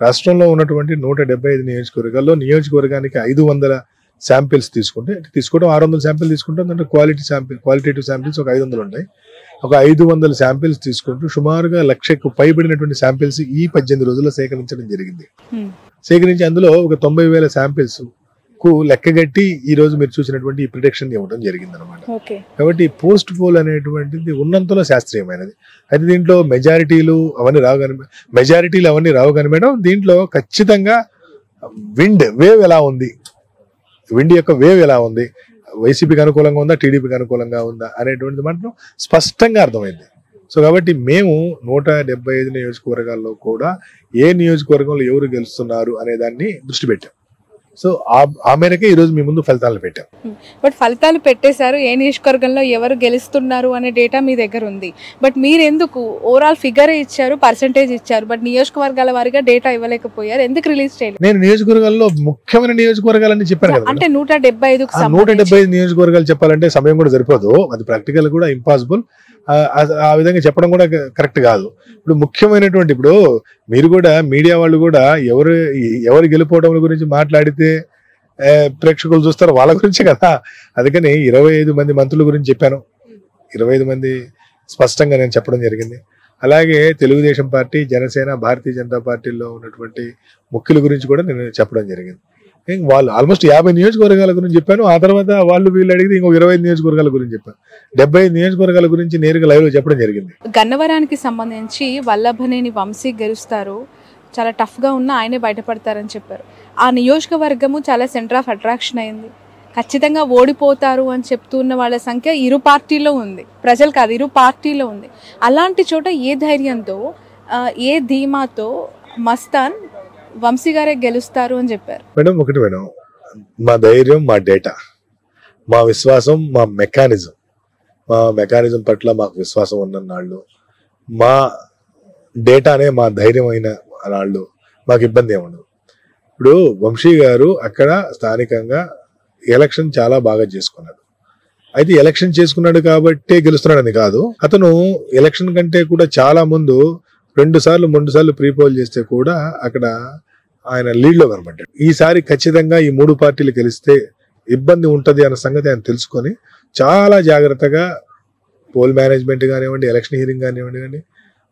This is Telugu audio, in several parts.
రాష్ట్రంలో ఉన్నటువంటి 175 నియోజకవర్గాల్లో నియోజకవర్గానికి 500 శాంపిల్స్ తీసుకోవడం 600 శాంపిల్ తీసుకుంటాం. అంటే క్వాలిటేటివ్ శాంపిల్స్ ఒక 500 ఉంటాయి. ఒక 500 శాంపిల్స్ తీసుకుంటూ సుమారుగా 1,00,000కు పైబడినటువంటి శాంపిల్స్ ఈ 18 రోజుల్లో సేకరించడం జరిగింది. సేకరించి అందులో ఒక 90,000 శాంపిల్స్ కు లెక్కగట్టి ఈ రోజు మీరు చూసినటువంటి ఈ ప్రిడిక్షన్ ఇవ్వడం జరిగింది అనమాట. కాబట్టి పోస్ట్ పోల్ అనేటువంటిది ఉన్నంతలో శాస్త్రీయమైనది. అయితే దీంట్లో మెజారిటీలు అవన్నీ రావు కానీ మేడం, దీంట్లో ఖచ్చితంగా విండ్ యొక్క వేవ్ ఎలా ఉంది, వైసీపీకి అనుకూలంగా ఉందా, టీడీపీకి అనుకూలంగా ఉందా అనేటువంటిది మాత్రం స్పష్టంగా అర్థమైంది. సో కాబట్టి మేము 175 నియోజకవర్గాల్లో కూడా ఏ నియోజకవర్గంలో ఎవరు గెలుస్తున్నారు అనే దాన్ని దృష్టి పెట్టాం. సో ఆ మేరకే ఈ రోజు మీ ముందు ఫలితాలు పెట్టాం. బట్ ఫలితాలు పెట్టేశారు, ఏ నియోజకవర్గంలో ఎవరు గెలుస్తున్నారు అనే డేటా మీ దగ్గర ఉంది. బట్ మీరు ఎందుకు ఓవరాల్ ఫిగర్ ఇచ్చారు, పర్సెంటేజ్ ఇచ్చారు, బట్ నియోజకవర్గాల వారిగా డేటా ఇవ్వలేకపోయారు, ఎందుకు రిలీజ్ చేయలేదు? నేను నియోజకవర్గాల్లో ముఖ్యమైన నియోజకవర్గాలని చెప్పాను కదా. అంటే 175 నియోజకవర్గాలు చెప్పాలంటే సమయం కూడా సరిపోదు, అది ప్రాక్టికల్ కూడా ఇంపాసిబుల్. ఆ విధంగా చెప్పడం కూడా కరెక్ట్ కాదు. ఇప్పుడు ముఖ్యమైనటువంటి ఇప్పుడు మీరు కూడా మీడియా వాళ్ళు కూడా ఎవరు గెలుపోవడం గురించి మాట్లాడితే ప్రేక్షకులు చూస్తారు, వాళ్ళ గురించే కదా. అందుకని 25 మంది మంత్రుల గురించి చెప్పాను, 25 మంది స్పష్టంగా నేను చెప్పడం జరిగింది. అలాగే తెలుగుదేశం పార్టీ, జనసేన, భారతీయ జనతా పార్టీలో ఉన్నటువంటి ముఖ్యుల గురించి కూడా నేను చెప్పడం జరిగింది. వాళ్ళు ఆల్మోస్ట్ 50 నియోజకవర్గాల గురించి చెప్పాను. ఆ తర్వాత వీళ్ళు అడిగితే ఇంకో 25 నియోజకవర్గాల గురించి చెప్పాను. 75 నియోజకవర్గాల గురించి నేరుగా లైవ్ లో చెప్పడం జరిగింది. గన్నవరానికి సంబంధించి వల్లభనేని వంశీ గెలుస్తారు, చాలా టఫ్ గా ఉన్న ఆయనే బయటపడతారని చెప్పారు. ఆ నియోజకవర్గము చాలా సెంటర్ ఆఫ్ అట్రాక్షన్ అయింది. ఖచ్చితంగా ఓడిపోతారు అని చెప్తున్న వాళ్ళ సంఖ్య ఇరు పార్టీలో ఉంది, ప్రజలు కాదు ఇరు పార్టీలో ఉంది. అలాంటి చోట ఏ ధైర్యంతో, ఏ ధీమాతో మస్తాన్ వంశీ గారే గెలుస్తారు అని చెప్పారు? మేడం, మా ధైర్యం, మా డేటా, మా విశ్వాసం, మా మెకానిజం పట్ల మాకు విశ్వాసం ఉన్న నాళ్ళు, మా డేటానే మా ధైర్యం అయిన నాళ్ళు మాకు ఇబ్బంది ఏముండదు. ఇప్పుడు వంశీ గారు అక్కడ స్థానికంగా ఎలక్షన్ చాలా బాగా చేసుకున్నాడు. అయితే ఎలక్షన్ చేసుకున్నాడు కాబట్టే గెలుస్తున్నాడని కాదు, అతను ఎలక్షన్ కంటే కూడా చాలా ముందు 2 సార్లు 3 సార్లు ప్రీపోల్ చేస్తే కూడా అక్కడ ఆయన లీడ్ లో కనబడ్డాడు. ఈసారి ఖచ్చితంగా ఈ 3 పార్టీలు గెలిస్తే ఇబ్బంది ఉంటది అన్న సంగతి ఆయన తెలుసుకొని చాలా జాగ్రత్తగా పోల్ మేనేజ్మెంట్ కానివ్వండి, ఎలక్షన్ హీరింగ్ కానివ్వండి,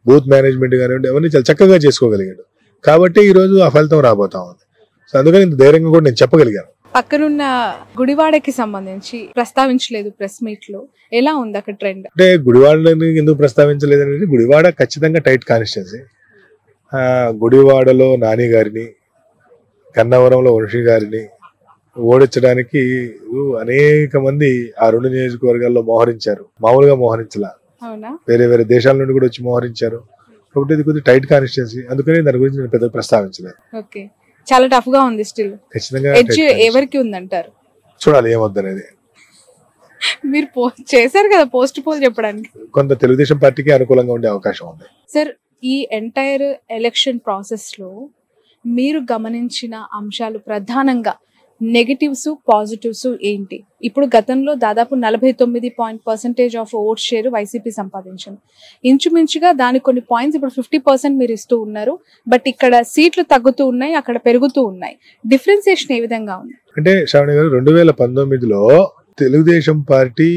బూత్ మేనేజ్మెంట్ కానివ్వండి, అవన్నీ చాలా చక్కగా చేసుకోగలిగాడు. కాబట్టి ఈ రోజు ఆ ఫలితం రాబోతా ఉంది. సో అందుకని ఇంత ధైర్యంగా కూడా నేను చెప్పగలిగాను. పక్కనున్న గుడివాడకి సంబంధించి ప్రస్తావించలేదు ప్రెస్ మీట్ లో, ఎలా ఉంది అక్కడ ట్రెండ్? అంటే గుడివాడని ఎందుకు ప్రస్తావించలేదు అనేది, గుడివాడ ఖచ్చితంగా టైట్ కాన్స్టిట్యున్సీ. గుడివాడలో నాని గారిని, కన్నవరంలో వంశీ గారిని ఓడించడానికి అనేక మంది ఆ 2 నియోజకవర్గాల్లో మోహరించారు. మామూలుగా మోహరించలా, వేరే దేశాల నుండి కూడా వచ్చి మోహరించారు. కాబట్టి ఇది కొద్దిగా టైట్ కాన్స్టిట్యున్సీ, అందుకని దాని గురించి నేను పెద్దగా ప్రస్తావించలేదు. చాలా టఫ్ గా ఉంది స్టిల్. ఖచ్చితంగా ఎవరికి ఉందంటారు? చూడాలి ఏమవుద్దనేది. మీరు చేశారు కదా పోస్ట్ పోల్ చెప్పడానికి, కొంత తెలుగుదేశం పార్టీకి అనుకూలంగా ఉండే అవకాశం ఉంది. సార్, ఈ ఎంటైర్ ఎలక్షన్ ప్రాసెస్ లో మీరు గమనించిన అంశాలు ప్రధానంగా నెగటివ్స్, పాజిటివ్స్ ఏంటి? ఇప్పుడు గతంలో దాదాపు 49% ఆఫ్ ఓట్ షేర్ వైసీపీ సంపాదించింది. ఇంచుమించుగా దాని కొన్ని పాయింట్స్ ఇప్పుడు 50% మీరు ఇస్తూ ఉన్నారు. బట్ ఇక్కడ సీట్లు తగ్గుతూ ఉన్నాయి, అక్కడ పెరుగుతూ ఉన్నాయి. డిఫరెన్సియేషన్ ఏ విధంగా ఉంది? అంటే శ్రావణి గారు, 2019లో Telugu Desam party,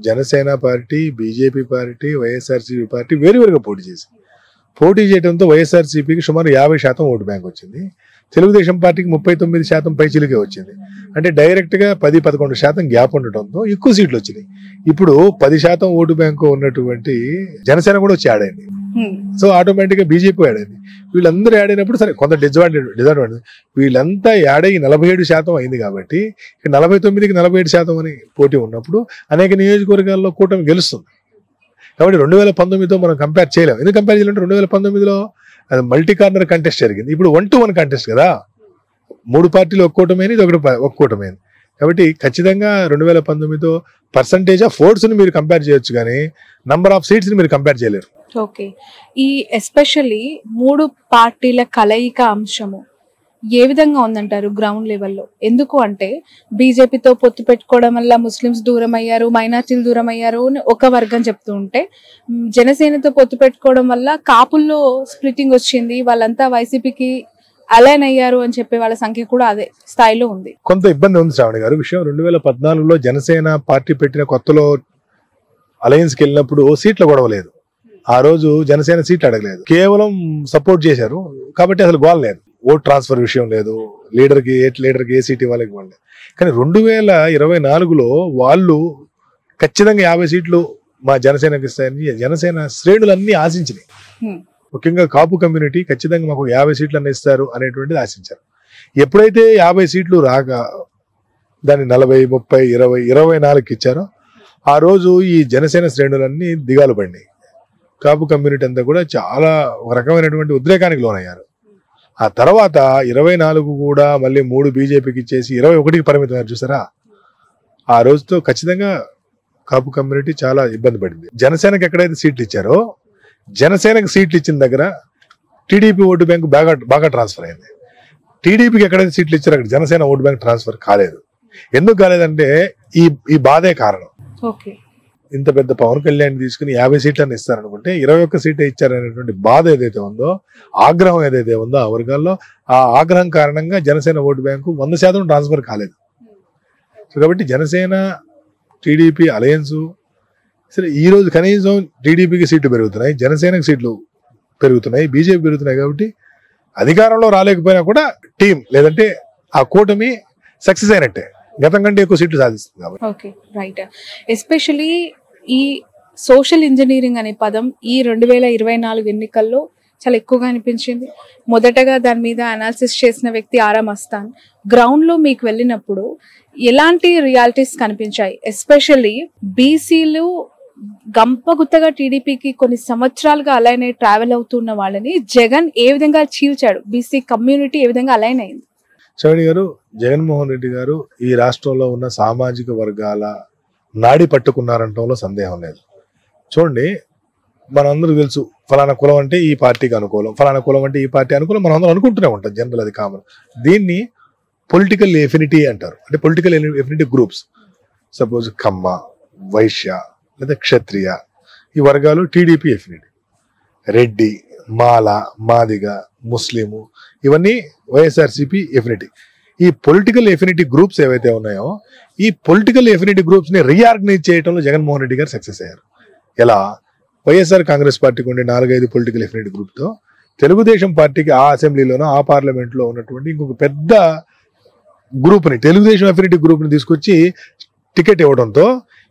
Janasena party, BJP party, YSRCP party వేరువేరుగా పోటీ చేయడంతో వైఎస్ఆర్సీపీకి సుమారు 50% ఓటు బ్యాంక్ వచ్చింది. తెలుగుదేశం పార్టీకి 39% పైచిలుకే వచ్చింది. అంటే డైరెక్ట్ గా 10-11% గ్యాప్ ఉండటంతో ఎక్కువ సీట్లు వచ్చినాయి. ఇప్పుడు 10% ఓటు బ్యాంకు ఉన్నటువంటి జనసేన కూడా వచ్చి యాడ్ అయింది. సో ఆటోమేటిక్ గా బీజేపీ యాడ్ అయింది. వీళ్ళందరూ యాడ్ అయినప్పుడు సరే కొంత డిసడ్వాంటేజ్, వీళ్ళంతా యాడ్ అయ్యి 47% అయింది. కాబట్టి 49కి 47% అని పోటీ ఉన్నప్పుడు అనేక నియోజకవర్గాల్లో కూటమి గెలుస్తుంది. కాబట్టి 2019తో మనం కంపేర్ చేయలేము. ఎందుకు కంపేర్ చేయాలంటే 2019లో అది మల్టీ కార్నర్ కంటెస్ట్ జరిగింది. ఇప్పుడు 1-1 కంటెస్ట్ కదా, 3 పార్టీలు ఒక కూటమైంది, ఇది ఒక కూటమైంది. కాబట్టి ఖచ్చితంగా 2019తో పర్సంటేజ్ ఆఫ్ ఓట్స్ ని మీరు కంపేర్ చేయొచ్చు, కానీ నంబర్ ఆఫ్ సీట్స్ ని మీరు కంపేర్ చేయలేరు. ఓకే, ఈ ఎస్పెషల్లీ 3 పార్టీల కలయిక అంశము ఏ విధంగా ఉందంటారు గ్రౌండ్ లెవెల్లో? ఎందుకు అంటే బీజేపీతో పొత్తు పెట్టుకోవడం వల్ల ముస్లిమ్స్ దూరం అయ్యారు, మైనార్టీలు దూరం అయ్యారు అని ఒక వర్గం చెప్తూ ఉంటే, జనసేనతో పొత్తు పెట్టుకోవడం వల్ల కాపుల్లో స్ప్లిట్టింగ్ వచ్చింది, వాళ్ళంతా వైసీపీకి అలైన్ అయ్యారు అని చెప్పే వాళ్ళ సంఖ్య కూడా అదే స్థాయిలో ఉంది. కొంత ఇబ్బంది ఉంది శ్రావణి గారు. విషయం 2014లో జనసేన పార్టీ పెట్టిన కొత్తలో అలయన్స్ కి వెళ్ళినప్పుడు సీట్ల గొడవ లేదు. ఆ రోజు జనసేన సీట్లు అడగలేదు, కేవలం సపోర్ట్ చేశారు కాబట్టి అసలు గోల్ లేదు. ఓట్ ట్రాన్స్ఫర్ విషయం లేదు, లీడర్కి ఏ సీట్ ఇవ్వాలి ఇవ్వండి. కానీ 2024లో వాళ్ళు ఖచ్చితంగా 50 సీట్లు మా జనసేనకి ఇస్తాయని జనసేన శ్రేణులన్నీ ఆశించినాయి. ముఖ్యంగా కాపు కమ్యూనిటీ ఖచ్చితంగా మాకు 50 సీట్లు అన్న ఇస్తారు అనేటువంటిది ఆశించారు. ఎప్పుడైతే 50 సీట్లు రాక దాన్ని 40, 30, 20, 24కి ఇచ్చారో ఆ రోజు ఈ జనసేన శ్రేణులన్నీ దిగాలు పడినాయి. కాపు కమ్యూనిటీ అంతా కూడా చాలా ఒక రకమైనటువంటి ఉద్రేకానికి లోనయ్యారు. ఆ తర్వాత 24 కూడా మళ్ళీ 3 బీజేపీకి ఇచ్చేసి 21కి పరిమితం చూసారా. ఆ రోజుతో ఖచ్చితంగా కాపు కమ్యూనిటీ చాలా ఇబ్బంది పడింది. జనసేనకి ఎక్కడైతే సీట్లు ఇచ్చారో జనసేనకి సీట్లు ఇచ్చిన దగ్గర టీడీపీ ఓటు బ్యాంకు బాగా ట్రాన్స్ఫర్ అయింది. టీడీపీకి ఎక్కడైతే సీట్లు ఇచ్చారో అక్కడ జనసేన ఓటు బ్యాంక్ ట్రాన్స్ఫర్ కాలేదు. ఎందుకు కాలేదంటే ఈ బాధే కారణం. ఇంత పెద్ద పవన్ కళ్యాణ్ తీసుకుని 50 సీట్లను ఇస్తారనుకుంటే 21 సీటే ఇచ్చారనేటువంటి బాధ ఏదైతే ఉందో, ఆగ్రహం ఏదైతే ఉందో ఆ వర్గాల్లో, ఆ ఆగ్రహం కారణంగా జనసేన ఓటు బ్యాంకు 100% ట్రాన్స్ఫర్ కాలేదు. సో కాబట్టి జనసేన టీడీపీ అలయన్స్ సరే ఈ రోజు కనీసం టీడీపీకి సీట్లు పెరుగుతున్నాయి, జనసేనకి సీట్లు పెరుగుతున్నాయి, బీజేపీ పెరుగుతున్నాయి. కాబట్టి అధికారంలో రాలేకపోయినా కూడా టీం లేదంటే ఆ కూటమి సక్సెస్ అయినట్టే, గతం కంటే ఎక్కువ సీట్లు సాధిస్తుంది కాబట్టి. Okay, right. ఎస్పెషలీ ఈ సోషల్ ఇంజనీరింగ్ అనే పదం ఈ 2024 ఎన్నికల్లో చాలా ఎక్కువగా అనిపించింది. మొదటగా దాని మీద అనాలిసిస్ చేసిన వ్యక్తి ఆరా మస్తాన్. గ్రౌండ్ లో మీకు వెళ్ళినప్పుడు ఎలాంటి రియాలిటీస్ కనిపించాయి? ఎస్పెషల్లీ బీసీలు గంపగుత్తగా టీడీపీకి కొన్ని సంవత్సరాలుగా అలైన్ అయి ట్రావెల్ అవుతున్న వాళ్ళని జగన్ ఏ విధంగా చీల్చాడు? బీసీ కమ్యూనిటీ ఏ విధంగా అలైన్ అయింది? శ్రవణి గారు, జగన్మోహన్ రెడ్డి గారు ఈ రాష్ట్రంలో ఉన్న సామాజిక వర్గాల నాడి పట్టుకున్నారంటంలో సందేహం లేదు. చూడండి, మనందరూ తెలుసు ఫలానా కులం అంటే ఈ పార్టీకి అనుకూలం, ఫలానా కులం అంటే ఈ పార్టీ అనుకూలం, మనం అందరం అనుకుంటూనే ఉంటాం, జనరల్ అది కామన్. దీన్ని పొలిటికల్ ఎఫినిటీ అంటారు. అంటే పొలిటికల్ ఎఫినిటీ గ్రూప్స్. సపోజ్ కమ్మ, వైశ్య లేదా క్షత్రియ ఈ వర్గాలు టీడీపీ ఎఫినిటీ, రెడ్డి, మాల, మాదిగ, ముస్లిము ఇవన్నీ వైఎస్ఆర్సీపీ ఎఫినిటీ. ఈ పొలిటికల్ ఎఫినిటీ గ్రూప్స్ ఏవైతే ఉన్నాయో ఈ పొలిటికల్ ఎఫినిటీ గ్రూప్స్ ని రీఆర్గనైజ్ చేయడంలో జగన్మోహన్ రెడ్డి గారు సక్సెస్ అయ్యారు. ఎలా? వైఎస్ఆర్ కాంగ్రెస్ పార్టీకి ఉండే 4-5 పొలిటికల్ ఎఫినిటీ గ్రూప్ తో తెలుగుదేశం పార్టీకి ఆ అసెంబ్లీలోనో ఆ పార్లమెంట్ లో ఉన్నటువంటి ఇంకొక పెద్ద గ్రూప్ ని, తెలుగుదేశం ఎఫినిటీ గ్రూప్ ని తీసుకొచ్చి టికెట్ ఇవ్వడంతో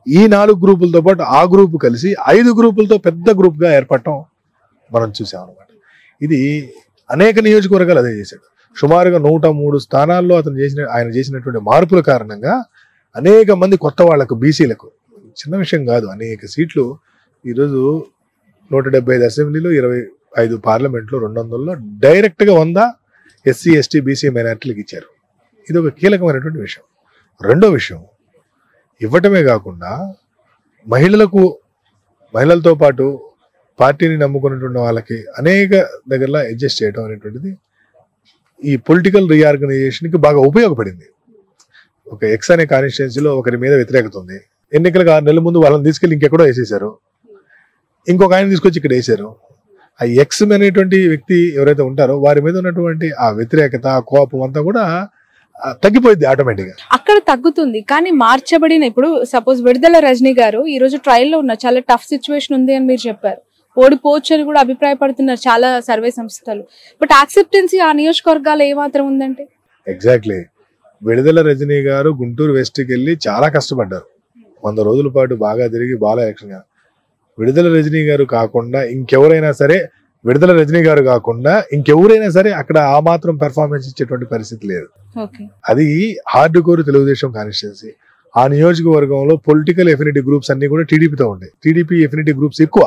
ఈ 4 గ్రూపులతో పాటు ఆ గ్రూప్ కలిసి 5 గ్రూపులతో పెద్ద గ్రూప్ గా ఏర్పడటం మనం చూసాం అనమాట. ఇది అనేక నియోజకవర్గాలు అదే చేశాడు. సుమారుగా 103 స్థానాల్లో ఆయన చేసినటువంటి మార్పుల కారణంగా అనేక మంది కొత్త వాళ్లకు, బీసీలకు, చిన్న విషయం కాదు, అనేక సీట్లు ఈరోజు 175 అసెంబ్లీలో, 25 పార్లమెంట్లో, 200లో డైరెక్ట్ గా 100 ఎస్సీ, ఎస్టీ, బీసీ మైనార్టీలకు ఇచ్చారు. ఇది ఒక కీలకమైనటువంటి విషయం. రెండో విషయం, ఇవ్వటమే కాకుండా మహిళలతో పాటు పార్టీని నమ్ముకున్నటువంటి వాళ్ళకి అనేక దగ్గరలో అడ్జస్ట్ చేయడం అనేటువంటిది ఈ పొలిటికల్ రీఆర్గనైజేషన్కి బాగా ఉపయోగపడింది. ఒక ఎక్స్ అనే కాన్స్టిట్యున్సీలో ఒకరి మీద వ్యతిరేకత ఉంది, ఎన్నికలకు 6 నెలల ముందు వాళ్ళని తీసుకెళ్లి ఇంకెక్కడో వేసేశారు, ఇంకొక ఆయన తీసుకొచ్చి ఇక్కడ వేసారు. ఆ ఎక్స్ అనేటువంటి వ్యక్తి ఎవరైతే ఉంటారో వారి మీద ఉన్నటువంటి ఆ వ్యతిరేకత, ఆ కోపం అంతా కూడా తగ్గిపోయింది ఆటోమేటిక్ గా. అక్కడ తగ్గుతుంది. కానీ మార్చబడిన ఇప్పుడు సపోజ్ విడుదల రజనీ గారు ఈ రోజు ట్రయల్లో ఉన్నారు, చాలా టఫ్ సిచ్యువేషన్ ఉంది అని మీరు చెప్పారు, ఓడిపోవచ్చు అని కూడా అభిప్రాయపడుతున్నారు చాలా సర్వే సంస్థలు. బట్ యాక్సెప్టెన్సీ ఆ నియోజకవర్గాలు ఏమాత్రం ఉందంటే? ఎగ్జాక్ట్లీ. విడుదల రజనీ గారు గుంటూరు వెస్ట్కి వెళ్ళి చాలా కష్టపడ్డారు, 100 రోజుల పాటు బాగా తిరిగి బాగా ఎలక్షన్. విడుదల రజనీ గారు కాకుండా ఇంకెవరైనా సరే, విడుదల రజనీ గారు కాకుండా ఇంకెవరైనా సరే అక్కడ ఆ మాత్రం పెర్ఫార్మెన్స్ ఇచ్చేటువంటి పరిస్థితి లేదు. అది హార్డ్ కోర్ తెలుగుదేశం కాన్స్టిట్యున్సీ. ఆ నియోజకవర్గంలో పొలిటికల్ ఎఫినిటీ గ్రూప్స్ అన్ని కూడా టీడీపీతో ఉంటాయి. టీడీపీ ఎఫినిటీ గ్రూప్స్ ఎక్కువ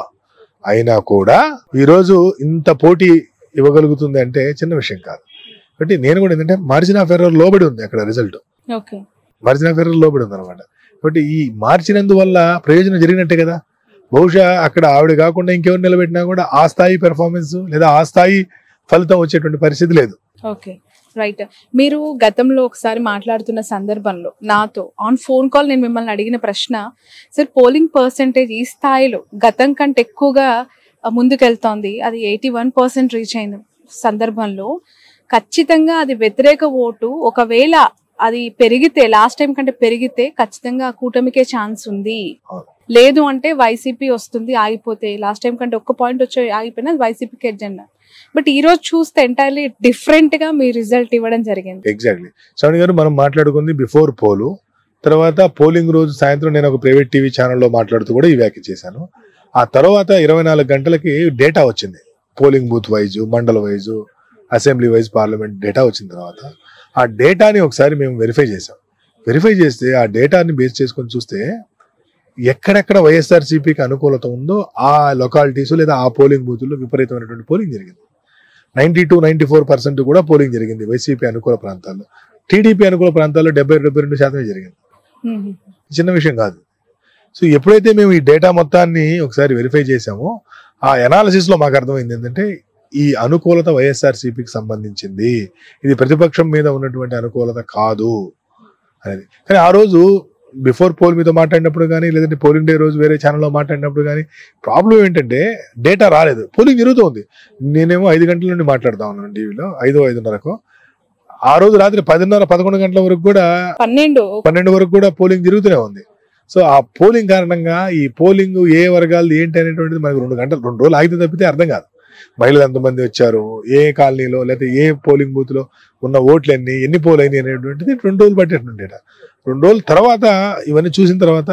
అయినా కూడా ఈరోజు ఇంత పోటీ ఇవ్వగలుగుతుంది అంటే చిన్న విషయం కాదు. కాబట్టి నేను కూడా ఏంటంటే మార్జిన్ ఆఫ్ ఎర్రర్ లోబడి ఉంది అక్కడ రిజల్ట్, మార్జిన్ ఆఫ్ ఎర్రర్ లోబడి ఉంది అనమాట. కాబట్టి ఈ మార్చినందువల్ల ప్రయోజనం జరిగినట్టే కదా. బహుశా అక్కడ ఆవిడ కాకుండా ఇంకెవరు నిలబెట్టినా కూడా ఆ స్థాయి పెర్ఫార్మెన్స్ లేదా ఆ స్థాయి ఫలితం వచ్చేటువంటి పరిస్థితి లేదు. Okay, right. మీరు గతంలో ఒకసారి మాట్లాడుతున్న సందర్భంలో నాతో ఆన్ ఫోన్ కాల్ నేను మిమ్మల్ని అడిగిన ప్రశ్న, సార్ పోలింగ్ పర్సెంటేజ్ ఈ స్థాయిలో గతం కంటే ఎక్కువగా ముందుకెళ్తోంది, అది 81% రీచ్ అయిన సందర్భంలో ఖచ్చితంగా అది వ్యతిరేక ఓటు ఒకవేళ అది పెరిగితే లాస్ట్ టైం కంటే పెరిగితే ఖచ్చితంగా కూటమికే ఛాన్స్ ఉంది. లేదు అంటే వైసీపీ వస్తుంది ఆగిపోతే. లాస్ట్ టైం కంటే ఒక్క పాయింట్ వచ్చి ఆగిపోయినా వైసీపీకి ఎడ్జెండా. బట్ ఈ రోజు చూస్తే ఎంటైర్లీ డిఫరెంట్ గా మీ రిజల్ట్ ఇవ్వడం జరిగింది. ఎగ్జాక్ట్లీ శ్రావణి గారు, మనం మాట్లాడుకుంది బిఫోర్ పోలు. తర్వాత పోలింగ్ రోజు సాయంత్రం నేను ఒక ప్రైవేట్ టీవీ ఛానల్లో మాట్లాడుతూ కూడా ఈ వ్యాఖ్య చేశాను. ఆ తర్వాత 24 గంటలకి డేటా వచ్చింది, పోలింగ్ బూత్ వైజ్, మండల wise, assembly wise, parliament data వచ్చిన తర్వాత ఆ డేటాని ఒకసారి మేము వెరిఫై చేసాం. వెరిఫై చేస్తే ఆ డేటాని బేస్ చేసుకొని చూస్తే ఎక్కడెక్కడ వైఎస్ఆర్సీపీకి అనుకూలత ఉందో ఆ లొకాలిటీస్ లేదా ఆ పోలింగ్ బూతుల్లో విపరీతమైనటువంటి పోలింగ్ జరిగింది. 92-94% కూడా పోలింగ్ జరిగింది వైసీపీ అనుకూల ప్రాంతాల్లో. టీడీపీ అనుకూల ప్రాంతాల్లో 70-72% జరిగింది. చిన్న విషయం కాదు. సో ఎప్పుడైతే మేము ఈ డేటా మొత్తాన్ని ఒకసారి వెరిఫై చేసామో ఆ అనాలిసిస్ లో మాకు అర్థమైంది ఏంటంటే ఈ అనుకూలత వైఎస్ఆర్సీపీకి సంబంధించింది, ఇది ప్రతిపక్షం మీద ఉన్నటువంటి అనుకూలత కాదు అనేది. కానీ ఆ రోజు బిఫోర్ పోల్ మీతో మాట్లాడినప్పుడు కానీ లేదంటే పోలింగ్ డే రోజు వేరే ఛానల్లో మాట్లాడినప్పుడు కానీ ప్రాబ్లం ఏంటంటే డేటా రాలేదు, పోలింగ్ జరుగుతుంది. నేనేమో 5 గంటల నుండి మాట్లాడుతా ఉన్నాను టీవీలో, 5-5:30కు. ఆ రోజు రాత్రి 10:30-11 గంటల వరకు కూడా 12 వరకు కూడా పోలింగ్ జరుగుతూనే ఉంది. సో ఆ పోలింగ్ కారణంగా ఈ పోలింగ్ ఏ వర్గాలు ఏంటి అనేటువంటిది మనకు 2 రోజులు ఆగితే తప్పితే అర్థం కాదు. మహిళలు ఎంతమంది వచ్చారు, ఏ కాలనీలో లేకపోతే ఏ పోలింగ్ బూత్ లో ఉన్న ఓట్లు ఎన్ని పోల్ అయినాయి అనేటువంటిది 2 రోజులు పట్టేటువంటి డేటా. 2 రోజుల తర్వాత ఇవన్నీ చూసిన తర్వాత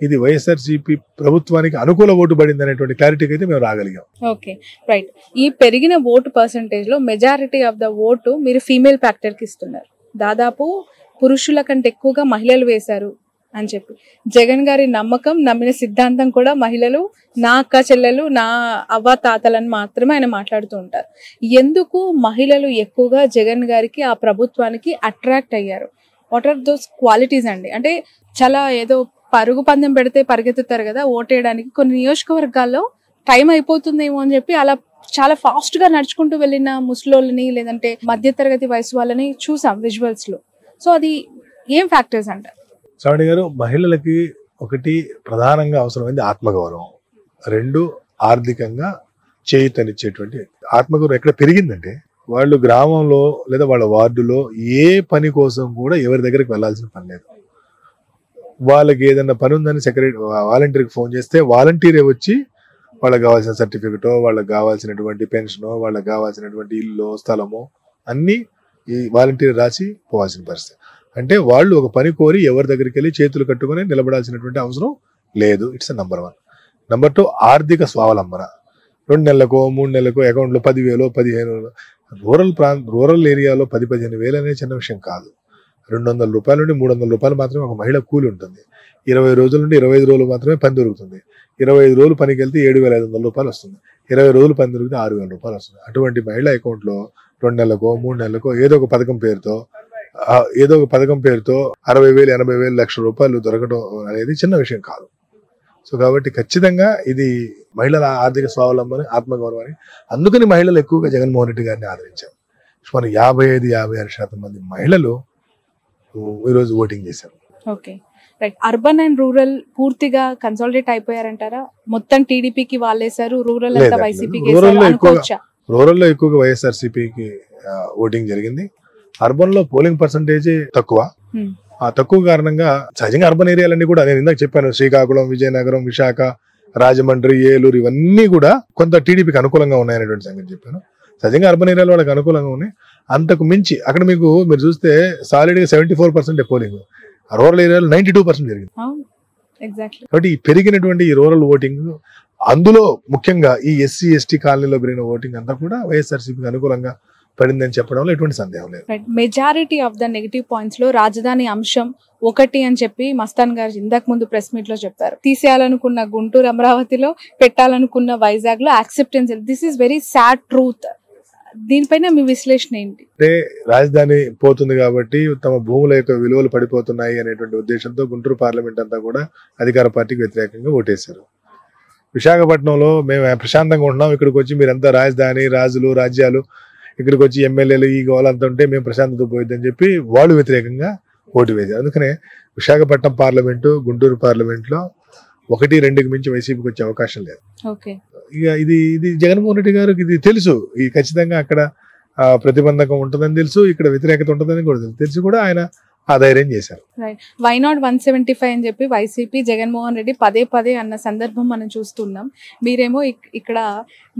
ఇది వైఎస్ఆర్సీపీ ప్రభుత్వానికి అనుకూల ఓటు పడింది అనేటువంటి క్లారిటీకి అయితే మేము రాగలిగాం. Okay, right. ఈ పెరిగిన ఓటు పర్సంటేజ్ లో మెజారిటీ ఆఫ్ ద ఓటు మీరు ఫీమేల్ ఫ్యాక్టర్ కి ఇస్తున్నారు. దాదాపు పురుషుల కంటే ఎక్కువగా మహిళలు వేశారు అని చెప్పి జగన్ గారి నమ్మకం, నమ్మిన సిద్ధాంతం కూడా మహిళలు, నా అక్క చెల్లెలు, నా అవ్వ తాతలని మాత్రమే ఆయన మాట్లాడుతూ ఉంటారు. ఎందుకు మహిళలు ఎక్కువగా జగన్ గారికి, ఆ ప్రభుత్వానికి అట్రాక్ట్ అయ్యారు? వాట్ ఆర్ దోస్ క్వాలిటీస్ అండి? అంటే చాలా ఏదో పరుగు పందెం పెడితే పరిగెత్తుతారు కదా ఓటేయడానికి. కొన్ని నియోజకవర్గాల్లో టైం అయిపోతుందేమో అని చెప్పి అలా చాలా ఫాస్ట్ గా నడుచుకుంటూ వెళ్ళిన ముసలోళ్ళని లేదంటే మధ్యతరగతి వయసు వాళ్ళని చూసాం విజువల్స్ లో. సో అది ఏం ఫ్యాక్టర్స్ అంటారు? శ్రావణి గారు, మహిళలకి ఒకటి ప్రధానంగా అవసరమైంది ఆత్మగౌరవం, 2 ఆర్థికంగా చేయూతనిచ్చేటువంటి ఆత్మగౌరవం. ఎక్కడ పెరిగిందంటే వాళ్ళు గ్రామంలో లేదా వాళ్ళ వార్డులో ఏ పని కోసం కూడా ఎవరి దగ్గరికి వెళ్లాల్సిన పని లేదు. వాళ్ళకి ఏదైనా పని ఉందని వాలంటీర్కి ఫోన్ చేస్తే వాలంటీరే వచ్చి వాళ్ళకి కావాల్సిన సర్టిఫికెటో, వాళ్ళకి కావాల్సినటువంటి పెన్షనో, వాళ్ళకి కావాల్సినటువంటి ఇల్లు, స్థలమో అన్ని ఈ వాలంటీర్ రాసి పోవాల్సిన పరిస్థితి. అంటే వాళ్ళు ఒక పని కోరి ఎవరి దగ్గరికి వెళ్ళి చేతులు కట్టుకొని నిలబడాల్సినటువంటి అవసరం లేదు. It's number 1. నంబర్ 2, ఆర్థిక స్వావలంబన. 2 నెలలకో 3 నెలలకో అకౌంట్లో 10,000 15,000. రూరల్ ఏరియాలో 10-15 వేలు అనేది చిన్న విషయం కాదు. 200 రూపాయల నుండి 300 రూపాయలు మాత్రమే ఒక మహిళ కూలి ఉంటుంది. 20 రోజుల నుండి 25 రోజులు మాత్రమే పని దొరుకుతుంది. 25 రోజులు పనికి వెళ్తే 7,500 రూపాయలు వస్తుంది. 20 రోజులు పని దొరికితే 6,000 రూపాయలు వస్తుంది. అటువంటి మహిళ అకౌంట్లో 2 నెలలకో 3 నెలలకో ఏదో ఒక పథకం పేరుతో 60,000, 80,000, లక్ష రూపాయలు దొరకడం అనేది చిన్న విషయం కాదు. సో కాబట్టి ఖచ్చితంగా ఇది మహిళల ఆర్థిక స్వావలంబన, ఆత్మగౌరవాన్ని. అందుకని మహిళలు ఎక్కువగా జగన్మోహన్ రెడ్డి గారిని ఆదరించారు. సుమారు 55-56% మంది మహిళలు ఈరోజు ఓటింగ్ చేశారు. Okay, right. Urban and rural పూర్తిగా కన్సాలిడేట్ అయిపోయారంటారా? మొత్తం టీడీపీకి వాళ్ళేశారు, రూరల్ అంతా వైసీపీకి అనుకోవచ్చా? రూరల్ లో ఎక్కువగా వైఎస్ఆర్సీపీకి ఓటింగ్ జరిగింది. అర్బన్ లో పోలింగ్ పర్సంటేజ్ తక్కువ. ఆ తక్కువ కారణంగా సహజంగా అర్బన్ ఏరియాలన్నీ కూడా నేను ఇందాక చెప్పాను, శ్రీకాకుళం, విజయనగరం, విశాఖ, రాజమండ్రి, ఏలూరు ఇవన్నీ కూడా కొంత టీడీపీకి అనుకూలంగా ఉన్నాయనేటువంటి సంగతి చెప్పాను. సహజంగా అర్బన్ ఏరియాలో వాళ్ళకి అనుకూలంగా ఉన్నాయి. అంతకు మించి అక్కడ మీరు చూస్తే సాలిడ్ గా 74% పోలింగ్, రూరల్ ఏరియాలో 92% జరిగింది. కాబట్టి ఈ పెరిగినటువంటి ఈ రూరల్ ఓటింగ్, అందులో ముఖ్యంగా ఈ ఎస్సీ ఎస్టీ కాలనీలో పెరిగిన ఓటింగ్ అంతా కూడా వైఎస్ఆర్సీపీకి అనుకూలంగా పడిందని చెప్పడంలో ఎటువంటి సందేహం లేదు. Majority of the negative points లో రాజధాని అంశం ఒకటి అని చెప్పి మస్తాన్ గారు ఇందాక ముందు ప్రెస్ మీట్ లో చెప్పారు. తీసేయాలనుకున్న గుంటూరు అమరావతిలో, పెట్టాలనుకున్న వైజాగ్ లో acceptance. This is very sad truth. దీనిపైన మీ విశ్లేషణ ఏంటి? అంటే రాజధాని పోతుంది కాబట్టి తమ భూముల యొక్క విలువలు పడిపోతున్నాయి అనేటువంటి ఉద్దేశంతో గుంటూరు పార్లమెంట్ అంతా కూడా అధికార పార్టీకి వ్యతిరేకంగా ఓటేశారు. విశాఖపట్నంలో మేము ప్రశాంతంగా ఉంటున్నాం, ఇక్కడికి వచ్చి మీరంతా రాజధాని, రాజులు, రాజ్యాలు, ఇక్కడికి వచ్చి ఎమ్మెల్యేలు ఈ గోలంతా ఉంటే మేము ప్రశాంతత పోయిద్దని చెప్పి వాళ్ళు వ్యతిరేకంగా ఓటు వేశారు. అందుకనే విశాఖపట్నం పార్లమెంటు, గుంటూరు పార్లమెంట్లో 1-2కి మించి వైసీపీకి వచ్చే అవకాశం లేదు. ఇక ఇది జగన్మోహన్ రెడ్డి గారికి ఇది తెలుసు. ఈ ఖచ్చితంగా అక్కడ ప్రతిబంధకం ఉంటుందని తెలుసు, ఇక్కడ వ్యతిరేకత ఉంటుందని కూడా తెలిసి కూడా ఆయన ఆ ధైర్యం చేశారు. వై నాట్ 175 అని చెప్పి వైసీపీ జగన్మోహన్ రెడ్డి పదే పదే అన్న సందర్భం మనం చూస్తున్నాం. మీరేమో ఇక్కడ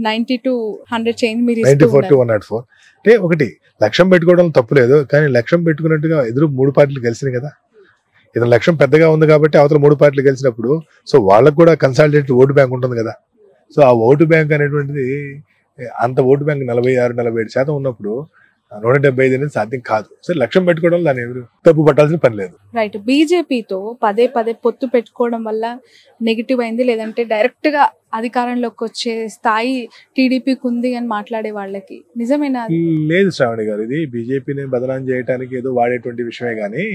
90 to 100 చేంజ్ మీరు 94 to 104 అంటే ఒకటి లక్ష్యం పెట్టుకోవడం తప్పులేదు, కానీ లక్ష్యం పెట్టుకున్నట్టుగా ఎదురు 3 పార్టీలు కలిసినాయి కదా. ఇతను లక్ష్యం పెద్దగా ఉంది కాబట్టి అవతల 3 పార్టీలు కలిసినప్పుడు సో వాళ్ళకు కూడా కన్సాలిడేటెడ్ ఓటు బ్యాంక్ ఉంటుంది కదా. సో ఆ ఓటు బ్యాంక్ అనేటువంటిది అంత ఓటు బ్యాంక్ 46-47% ఉన్నప్పుడు 175 అనేది సాధ్యం కాదు. సరే లక్ష్యం పెట్టుకోవడం దాన్ని ఎవరు తప్పు పట్టాల్సిన పని లేదు. రైట్. బీజేపీతో పదే పదే పొత్తు పెట్టుకోవడం వల్ల నెగిటివ్ అయింది, లేదంటే డైరెక్ట్ గా అధికారంలోకి వచ్చే స్థాయి టీడీపీకి ఉంది అని మాట్లాడే వాళ్ళకి నిజమేనా? లేదు శ్రావణి గారు, ఇది బీజేపీని బదనాం చేయడానికి ఏదో వాడేటువంటి విషయమే గానీ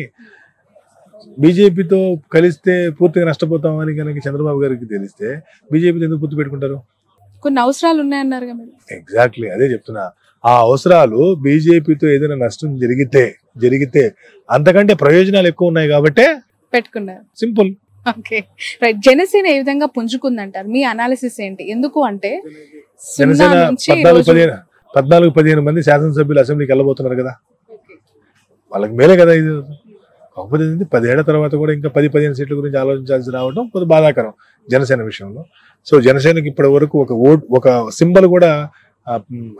బీజేపీతో కలిస్తే పూర్తిగా నష్టపోతామని కనుక చంద్రబాబు గారికి తెలిస్తే బీజేపీతో ఎందుకు పొత్తు పెట్టుకుంటారు? కొన్ని అవసరాలు ఉన్నాయన్నారు. ఎగ్జాక్ట్లీ అదే చెప్తున్నా. ఆ అవసరాలు బీజేపీతో ఏదైనా నష్టం జరిగితే అంతకంటే ప్రయోజనాలు ఎక్కువ ఉన్నాయి కాబట్టి పెట్టుకున్నారు. సింపుల్. Okay right. జనసేన ఏ విధంగా పుంజుకుందంటారు? మీ అనాలిసిస్ ఏంటి? ఎందుకు అంటే జనసేన 14-15 మంది శాసనసభ్యులు అసెంబ్లీకి వెళ్ళబోతున్నారు కదా, వాళ్ళకి మేలే కదా ఇది. కాకపోతే 10 ఏళ్ల తర్వాత కూడా ఇంకా 10-15 సీట్ల గురించి ఆలోచించాల్సి రావడం కొంచెం బాధాకరం జనసేన విషయంలో. సో జనసేనకి ఇప్పటి వరకు ఒక సింబల్ కూడా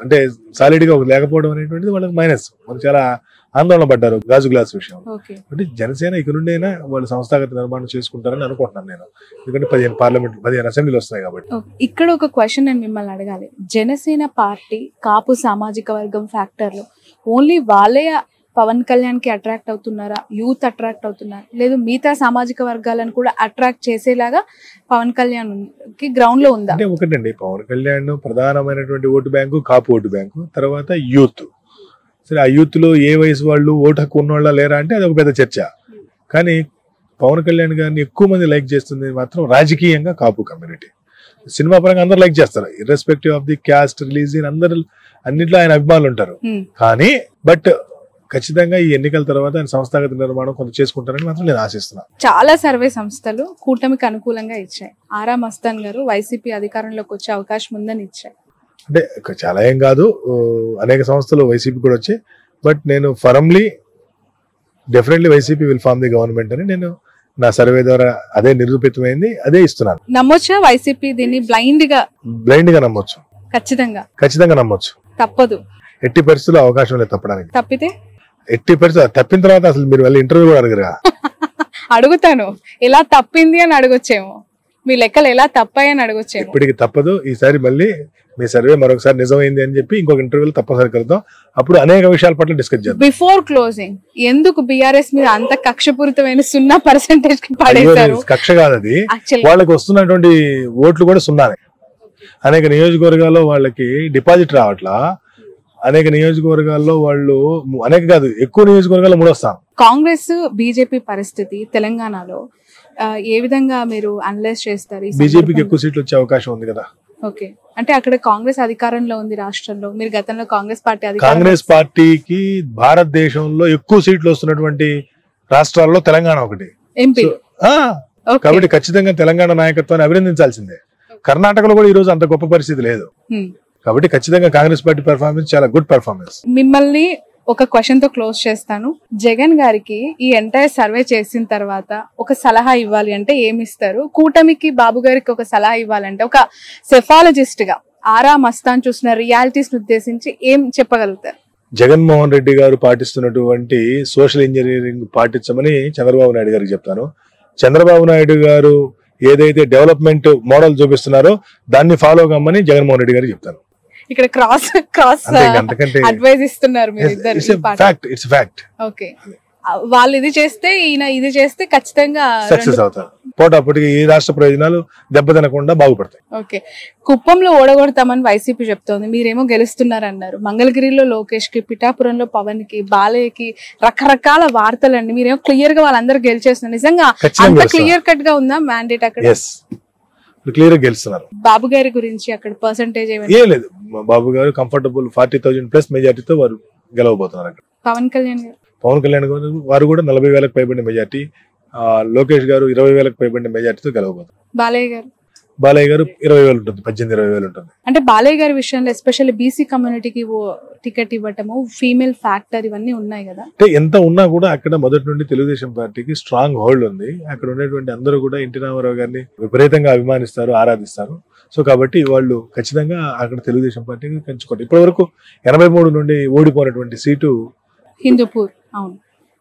అంటే సాలిడ్ గా లేకపోవడం అనేటువంటిది వాళ్ళకి మైనస్. వాళ్ళు చాలా ఆందోళన పడ్డారు గాజు గ్లాస్ విషయంలో. అంటే జనసేన ఇక నుండి అయినా వాళ్ళు సంస్థాగత నిర్మాణం చేసుకుంటారని అనుకుంటున్నాను నేను, ఎందుకంటే 15 అసెంబ్లీలు వస్తున్నాయి కాబట్టి. ఇక్కడ ఒక క్వశ్చన్ నేను మిమ్మల్ని అడగాలి. జనసేన పార్టీ కాపు సామాజిక వర్గం ఫ్యాక్టర్లు ఓన్లీ వాళ్ళే పవన్ కళ్యాణ్ కి అట్రాక్ట్ అవుతున్నారా, యూత్ అట్రాక్ట్ అవుతున్నారా, లేదు మిగతా సామాజిక వర్గాలను కూడా అట్రాక్ట్ చేసేలాగా పవన్ కళ్యాణ్ కి గ్రౌండ్ లో ఉందా? అంటే ఒకటండి, పవన్ కళ్యాణ్ ప్రధానమైనటువంటి ఓటు బ్యాంకు కాపు ఓటు బ్యాంకు, తర్వాత యూత్. సరే ఆ యూత్ లో ఏ వయసు వాళ్ళు ఓటు హక్కు ఉన్నవాళ్ళ లేరా అంటే అది ఒక పెద్ద చర్చ. కానీ పవన్ కళ్యాణ్ గారిని ఎక్కువ మంది లైక్ చేస్తుంది మాత్రం రాజకీయంగా కాపు కమ్యూనిటీ. సినిమా పరంగా అందరు లైక్ చేస్తారు, irrespective of the caste religion అందరు అన్నిట్లో ఆయన అభిమానులు ఉంటారు. కానీ బట్ ఖచ్చితంగా ఈ ఎన్నికల తర్వాత ఆయన సంస్థాగత నిర్మాణం కొంత చేసుకుంటారని మాత్రం నేను ఆశిస్తున్నాను. చాలా సర్వే సంస్థలు కూటమికి అనుకూలంగా ఇచ్చాయి. ఆరా మస్తాన్ గారు వైసీపీ అధికారంలోకి వచ్చే అవకాశం ఉందని ఇచ్చాయి. అంటే చాలా ఏం కాదు, అనేక సంస్థలు వైసీపీ కూడా వచ్చాయి. బట్ నేను firmly definitely YCP will form the government అని నేను నా సర్వే ద్వారా అదే నిరూపితమైంది, అదే ఇస్తున్నాను. నమ్మొచ్చా వైసీపీ దీన్ని బ్లైండ్ గా నమ్మొచ్చు? ఖచ్చితంగా నమ్మొచ్చు. తప్పదు, ఎట్టి పరిస్థితుల్లో అవకాశం లేదు తప్పడానికి. తప్పితే ఎట్టి పరిస్థితులు తప్పిన తర్వాత అసలు మీరు వెళ్ళి ఇంటర్వ్యూ కూడా అడగరా? అడుగుతాను, ఎలా తప్పింది అని అడగొచ్చేమో, మీ లెక్కలు ఎలా తప్పాయని అడగొచ్చేమో. ఇప్పటికి తప్పదు. ఈసారి మళ్ళీ మీ సర్వే మరొకసారి నిజమైంది అని చెప్పి ఇంకొక ఇంటర్వ్యూలో తప్పనిసరి కలుద్దాం. అప్పుడు అనేక విషయాల పట్ల డిస్కస్ చేద్దాం. బిఫోర్ క్లోజింగ్ ఎందుకు బీఆర్ఎస్ మీద అంత కక్షపూరితమైన 0% కి పడేశారు? కక్ష కాదు అది, వాళ్ళకి వస్తున్నటువంటి ఓట్లు కూడా 0. అనేక నియోజకవర్గాల్లో వాళ్ళకి డిపాజిట్ రావట్లా. అనేక నియోజకవర్గాల్లో వాళ్ళు ఎక్కువ నియోజకవర్గాల్లో 3 వస్తాం. కాంగ్రెస్ బీజేపీ పరిస్థితి తెలంగాణలో ఏ విధంగా మీరు అనలైజ్ చేస్తారు? బీజేపీకి ఎక్కువ సీట్లు వచ్చే అవకాశం ఉంది కదా. ఓకే, అంటే అక్కడ కాంగ్రెస్ అధికారంలో ఉంది రాష్ట్రంలో. మీరు గతంలో కాంగ్రెస్ పార్టీకి భారతదేశంలో ఎక్కువ సీట్లు వస్తున్నటువంటి రాష్ట్రాల్లో తెలంగాణ ఒకటి, ఎంపీ. కాబట్టి ఖచ్చితంగా తెలంగాణ నాయకత్వాన్ని అభినందించాల్సిందే. కర్ణాటకలో కూడా ఈ రోజు అంత గొప్ప పరిస్థితి లేదు. కాబట్టి ఖచ్చితంగా కాంగ్రెస్ పార్టీ పెర్ఫార్మెన్స్ చాలా గుడ్ పెర్ఫార్మెన్స్. మిమ్మల్ని ఒక క్వశ్చన్ తో క్లోజ్ చేస్తాను. జగన్ గారికి ఈ ఎంటైర్ సర్వే చేసిన తర్వాత ఒక సలహా ఇవ్వాలి అంటే ఏమి ఇస్తారు? కూటమికి బాబు గారికి ఒక సలహా ఇవ్వాలంటే ఒక సెఫాలజిస్ట్ గా ఆరా మస్తాన్ చూసిన రియాలిటీస్ ఉద్దేశించి ఏం చెప్పగలుగుతారు? జగన్మోహన్ రెడ్డి గారు పాటిస్తున్నటువంటి సోషల్ ఇంజనీరింగ్ పాటించమని చంద్రబాబు నాయుడు గారికి చెప్తాను. చంద్రబాబు నాయుడు గారు ఏదైతే డెవలప్మెంట్ మోడల్ చూపిస్తున్నారో దాన్ని ఫాలో కమ్మని జగన్మోహన్ రెడ్డి గారికి చెప్తాను. ఇక్కడ క్రాస్ అడ్వైజ్ ఇస్తున్నారు మీరు ఇద్దరు. It's fact. ఓకే, వాళ్ళు ఇది చేస్తే ఈయన ఇది చేస్తే ఖచ్చితంగా సక్సెస్ అవుతారు. పోటాపోటీకి ఈ రాష్ట్ర ప్రయోజనాలు దెబ్బతినకుండా బాగుపడతాయి. ఓకే, కుప్పంలో ఓడగొడతామని వైసీపీ చెప్తోంది, మీరేమో గెలుస్తున్నారన్నారు. మంగళగిరిలో లోకేష్ కి, పిఠాపురంలో పవన్ కి, బాలయ్యకి రకరకాల వార్తలండి. మీరేమో క్లియర్ గా వాళ్ళందరూ గెలిచేస్తున్నారు. నిజంగా అంత క్లియర్ కట్ గా ఉందా మ్యాండేట్ అక్కడ? క్లియర్ గా గెలుస్తున్నారు. బాబు గారి గురించి అక్కడ పర్సెంటేజ్ ఏ లేదు, బాబు గారు కంఫర్టబుల్ 40,000+ మెజార్టీతో వారు గెలవబోతున్నారు అక్కడ. పవన్ కళ్యాణ్ గారు వారు కూడా 40,000కు పైబడిన మెజార్టీ, లోకేష్ గారు 20,000కు పైబడిన మెజార్టీతో గెలవబోతున్నారు. బాలయ్య గారు 20,000 ఉంటుంది, 18-20,000 ఉంటుంది. అంటే బాలయ్య గారి విషయంలో ఎస్పెషల్లీ బీసీ కమ్యూనిటీకి టికెట్ ఇవ్వటము, ఫీమేల్ ఫ్యాక్టర్ ఇవన్నీ ఉన్నాయి కదా. అంటే ఎంత ఉన్నా కూడా అక్కడ మొదటి నుండి తెలుగుదేశం పార్టీకి స్ట్రాంగ్ హోల్డ్ ఉంది. అక్కడ ఉన్నటువంటి అందరూ కూడా ఎన్టీ రామారావు గారిని విపరీతంగా అభిమానిస్తారు, ఆరాధిస్తారు. సో కాబట్టి వాళ్ళు ఖచ్చితంగా అక్కడ తెలుగుదేశం పార్టీకి పెంచుకోండి. ఇప్పటి వరకు 83 నుండి ఓడిపోయినటువంటి సీటు హిందూపూర్. అవును,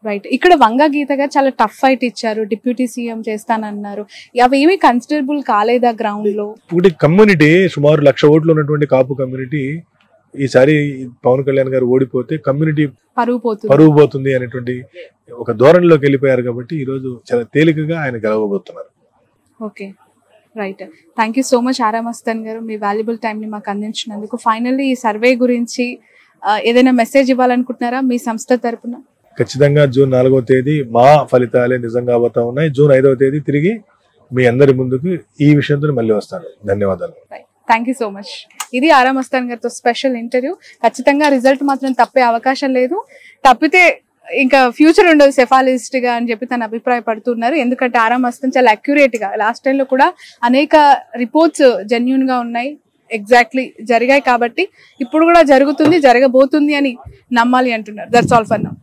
రైట్. ఇక్కడ వంగా గీత గారు చాలా టఫ్ ఫైట్ ఇచ్చారు, డిప్యూటీ సీఎం చేస్తానన్నారు. అవి ఏమీ కన్సిడరబుల్ కాలేదా గ్రౌండ్ లో? ఒకటి కమ్యూనిటీ సుమారు 1,00,000 ఓట్లు ఉన్నటువంటి కాపు కమ్యూనిటీ ఈసారి పవన్ కళ్యాణ్ గారు ఓడిపోతే కమ్యూనిటీ పరువు పోతుంది అనేటువంటి ఒక ధోరణిలోకి వెళ్ళిపోయారు. కాబట్టి ఈ రోజు చాలా తేలికగా ఆయన గెలవబోతున్నారు. Okay, right. Thank you so much Aara Mastan గారు, మీ వాల్యుబుల్ టైం ని మాకు అందించినందుకు. ఫైనల్లీ ఈ సర్వే గురించి ఏదైనా మెసేజ్ ఇవ్వాలనుకుంటున్నారా మీ సంస్థ తరపున? ఖచ్చితంగా జూన్ 4వ తేదీ మా ఫలితాలే నిజంగా అవుతా ఉన్నాయి. జూన్ 5వ తేదీ తిరిగి మీ అందరి ముందుకు ఈ విషయంతో మళ్ళీ వస్తాను. ధన్యవాదాలు. Thank you so much. ఇది ఆరా మస్తాన్ గారితో స్పెషల్ ఇంటర్వ్యూ. ఖచ్చితంగా రిజల్ట్ మాత్రం తప్పే అవకాశం లేదు. తప్పితే ఇంకా ఫ్యూచర్ ఉండదు సెఫాలిస్ట్ గా అని చెప్పి తను అభిప్రాయపడుతున్నారు. ఎందుకంటే ఆరా మస్తాన్ చాలా అక్యురేట్ గా లాస్ట్ టైం లో కూడా అనేక రిపోర్ట్స్ జెన్యూన్ గా ఉన్నాయి, ఎగ్జాక్ట్లీ జరిగాయి. కాబట్టి ఇప్పుడు కూడా జరుగుతుంది, జరగబోతుంది అని నమ్మాలి అంటున్నారు. That's all for now.